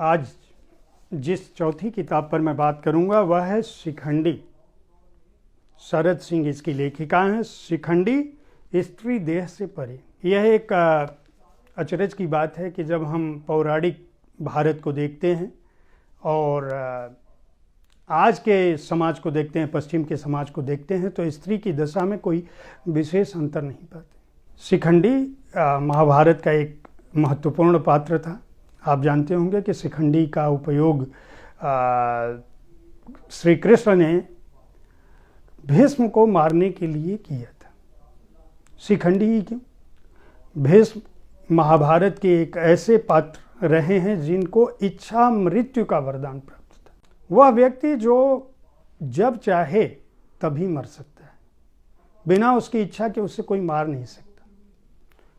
आज जिस चौथी किताब पर मैं बात करूंगा वह है शिखंडी। शरद सिंह इसकी लेखिका हैं। शिखंडी स्त्री देह से परे। यह एक अचरज की बात है कि जब हम पौराणिक भारत को देखते हैं और आज के समाज को देखते हैं, पश्चिम के समाज को देखते हैं, तो स्त्री की दशा में कोई विशेष अंतर नहीं पाते। शिखंडी महाभारत का एक महत्वपूर्ण पात्र था। आप जानते होंगे कि शिखंडी का उपयोग श्री कृष्ण ने भीष्म को मारने के लिए किया था। शिखंडी ही क्यों? भीष्म महाभारत के एक ऐसे पात्र रहे हैं जिनको इच्छा मृत्यु का वरदान प्राप्त था। वह व्यक्ति जो जब चाहे तभी मर सकता है, बिना उसकी इच्छा के उसे कोई मार नहीं सकता।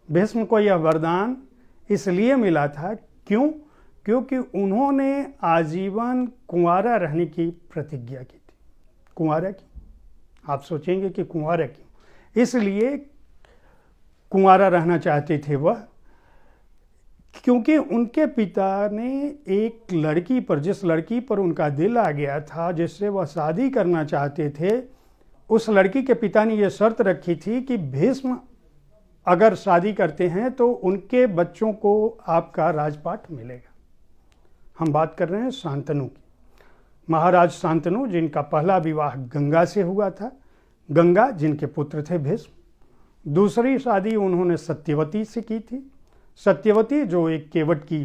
भीष्म को यह वरदान इसलिए मिला था क्योंकि उन्होंने आजीवन कुंवारा रहने की प्रतिज्ञा की थी। कुंवारा क्यों? आप सोचेंगे कि कुंवारा क्यों? इसलिए कुंवारा रहना चाहते थे वह, क्योंकि उनके पिता ने एक लड़की पर, जिस लड़की पर उनका दिल आ गया था, जिससे वह शादी करना चाहते थे, उस लड़की के पिता ने यह शर्त रखी थी कि भीष्म अगर शादी करते हैं तो उनके बच्चों को आपका राजपाट मिलेगा। हम बात कर रहे हैं शांतनु की। महाराज शांतनु जिनका पहला विवाह गंगा से हुआ था, गंगा जिनके पुत्र थे भीष्म। दूसरी शादी उन्होंने सत्यवती से की थी। सत्यवती जो एक केवट की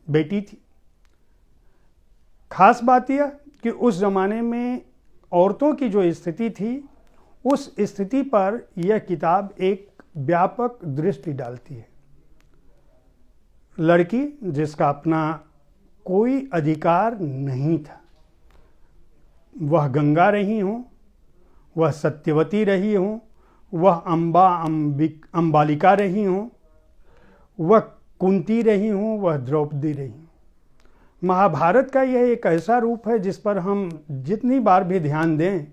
बेटी थी। खास बात यह कि उस जमाने में औरतों की जो स्थिति थी, उस स्थिति पर यह किताब एक व्यापक दृष्टि डालती है। लड़की जिसका अपना कोई अधिकार नहीं था, वह गंगा रही हो, वह सत्यवती रही हो, वह अंबालिका रही हो, वह कुंती रही हो, वह द्रौपदी रही हो। महाभारत का यह एक ऐसा रूप है जिस पर हम जितनी बार भी ध्यान दें,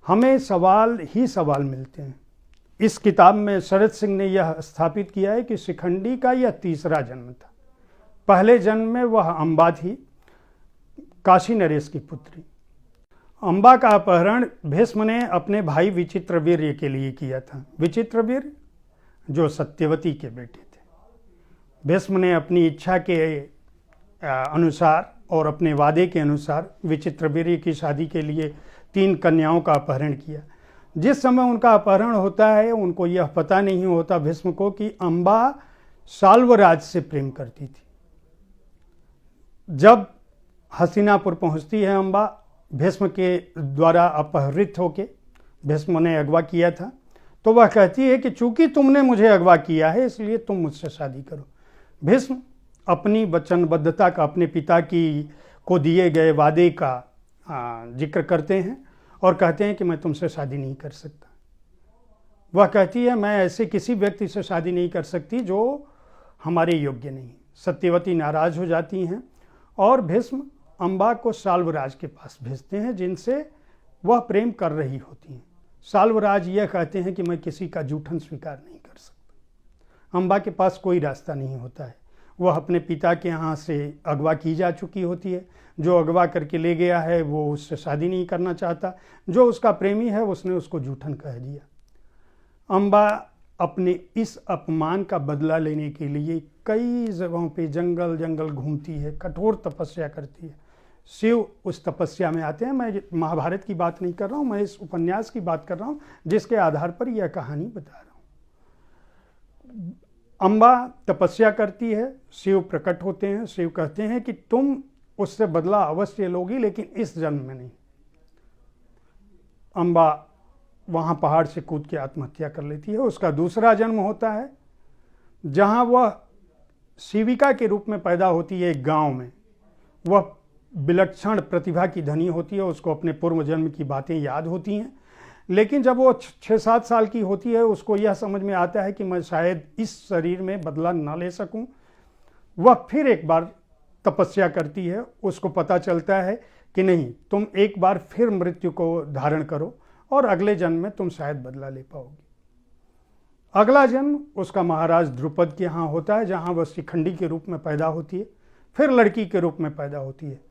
हमें सवाल ही सवाल मिलते हैं। इस किताब में शरद सिंह ने यह स्थापित किया है कि शिखंडी का यह तीसरा जन्म था। पहले जन्म में वह अम्बा थी, काशी नरेश की पुत्री। अम्बा का अपहरण भीष्म ने अपने भाई विचित्रवीर्य के लिए किया था। विचित्रवीर्य जो सत्यवती के बेटे थे। भीष्म ने अपनी इच्छा के अनुसार और अपने वादे के अनुसार विचित्रवीर्य की शादी के लिए 3 कन्याओं का अपहरण किया। जिस समय उनका अपहरण होता है, उनको यह पता नहीं होता भीष्म को कि अम्बा साल्वराज से प्रेम करती थी। जब हस्तिनापुर पहुंचती है अम्बा, भीष्म के द्वारा अपहरित होके, भीष्म ने अगवा किया था, तो वह कहती है कि चूंकि तुमने मुझे अगवा किया है इसलिए तुम मुझसे शादी करो। भीष्म अपनी वचनबद्धता का, अपने पिता को दिए गए वादे का जिक्र करते हैं और कहते हैं कि मैं तुमसे शादी नहीं कर सकता। वह कहती है मैं ऐसे किसी व्यक्ति से शादी नहीं कर सकती जो हमारे योग्य नहीं। सत्यवती नाराज हो जाती हैं और भीष्म अम्बा को साल्वराज के पास भेजते हैं जिनसे वह प्रेम कर रही होती हैं। साल्वराज यह कहते हैं कि मैं किसी का जूठन स्वीकार नहीं कर सकता। अम्बा के पास कोई रास्ता नहीं होता है। वह अपने पिता के यहाँ से अगवा की जा चुकी होती है। जो अगवा करके ले गया है वो उससे शादी नहीं करना चाहता। जो उसका प्रेमी है उसने उसको जूठन कह दिया। अम्बा अपने इस अपमान का बदला लेने के लिए कई जगहों पे जंगल जंगल घूमती है, कठोर तपस्या करती है। शिव उस तपस्या में आते हैं। मैं महाभारत की बात नहीं कर रहा हूँ, मैं इस उपन्यास की बात कर रहा हूँ जिसके आधार पर यह कहानी बता रहा हूँ। अम्बा तपस्या करती है, शिव प्रकट होते हैं। शिव कहते हैं कि तुम उससे बदला अवश्य लोगी, लेकिन इस जन्म में नहीं। अम्बा वहाँ पहाड़ से कूद के आत्महत्या कर लेती है। उसका दूसरा जन्म होता है जहाँ वह शिविका के रूप में पैदा होती है एक गांव में। वह विलक्षण प्रतिभा की धनी होती है। उसको अपने पूर्व जन्म की बातें याद होती हैं, लेकिन जब वो 6-7 साल की होती है उसको यह समझ में आता है कि मैं शायद इस शरीर में बदला ना ले सकूं। वह फिर एक बार तपस्या करती है। उसको पता चलता है कि नहीं, तुम एक बार फिर मृत्यु को धारण करो और अगले जन्म में तुम शायद बदला ले पाओगी। अगला जन्म उसका महाराज द्रुपद के यहाँ होता है, जहाँ वह शिखंडी के रूप में पैदा होती है। फिर लड़की के रूप में पैदा होती है।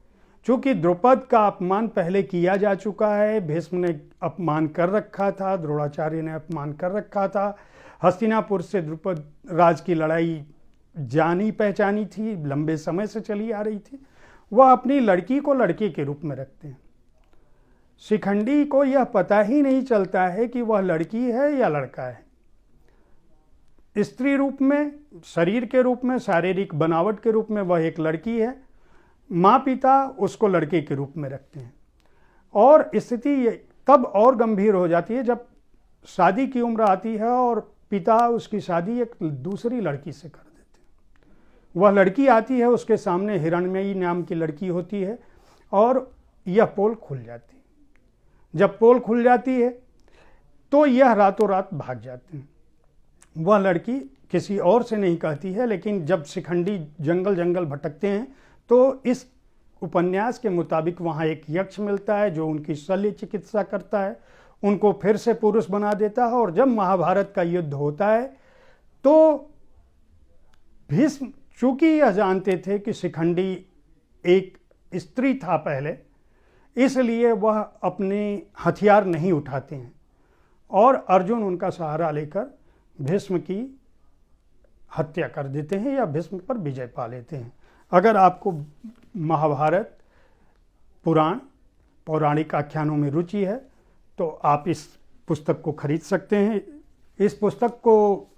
चूंकि द्रुपद का अपमान पहले किया जा चुका है, भीष्म ने अपमान कर रखा था, द्रोणाचार्य ने अपमान कर रखा था, हस्तिनापुर से द्रुपद राज की लड़ाई जानी पहचानी थी, लंबे समय से चली आ रही थी, वह अपनी लड़की को लड़के के रूप में रखते हैं। शिखंडी को यह पता ही नहीं चलता है कि वह लड़की है या लड़का है। स्त्री रूप में, शरीर के रूप में, शारीरिक बनावट के रूप में वह एक लड़की है, माँ पिता उसको लड़के के रूप में रखते हैं। और स्थिति तब और गंभीर हो जाती है जब शादी की उम्र आती है और पिता उसकी शादी एक दूसरी लड़की से कर देते हैं। वह लड़की आती है, उसके सामने हिरण्मयी नाम की लड़की होती है और यह पोल खुल जाती है। जब पोल खुल जाती है तो यह रातों रात भाग जाते हैं। वह लड़की किसी और से नहीं कहती है, लेकिन जब शिखंडी जंगल जंगल भटकते हैं तो इस उपन्यास के मुताबिक वहाँ एक यक्ष मिलता है जो उनकी शल्य चिकित्सा करता है, उनको फिर से पुरुष बना देता है। और जब महाभारत का युद्ध होता है तो भीष्म चूंकि यह जानते थे कि शिखंडी एक स्त्री था पहले, इसलिए वह अपने हथियार नहीं उठाते हैं और अर्जुन उनका सहारा लेकर भीष्म की हत्या कर देते हैं या भीष्म पर विजय पा लेते हैं। अगर आपको महाभारत पुराण पौराणिक आख्यानों में रुचि है तो आप इस पुस्तक को खरीद सकते हैं। इस पुस्तक को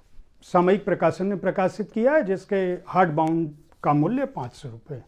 सामयिक प्रकाशन ने प्रकाशित किया है, जिसके हार्ड बाउंड का मूल्य 500 रुपये।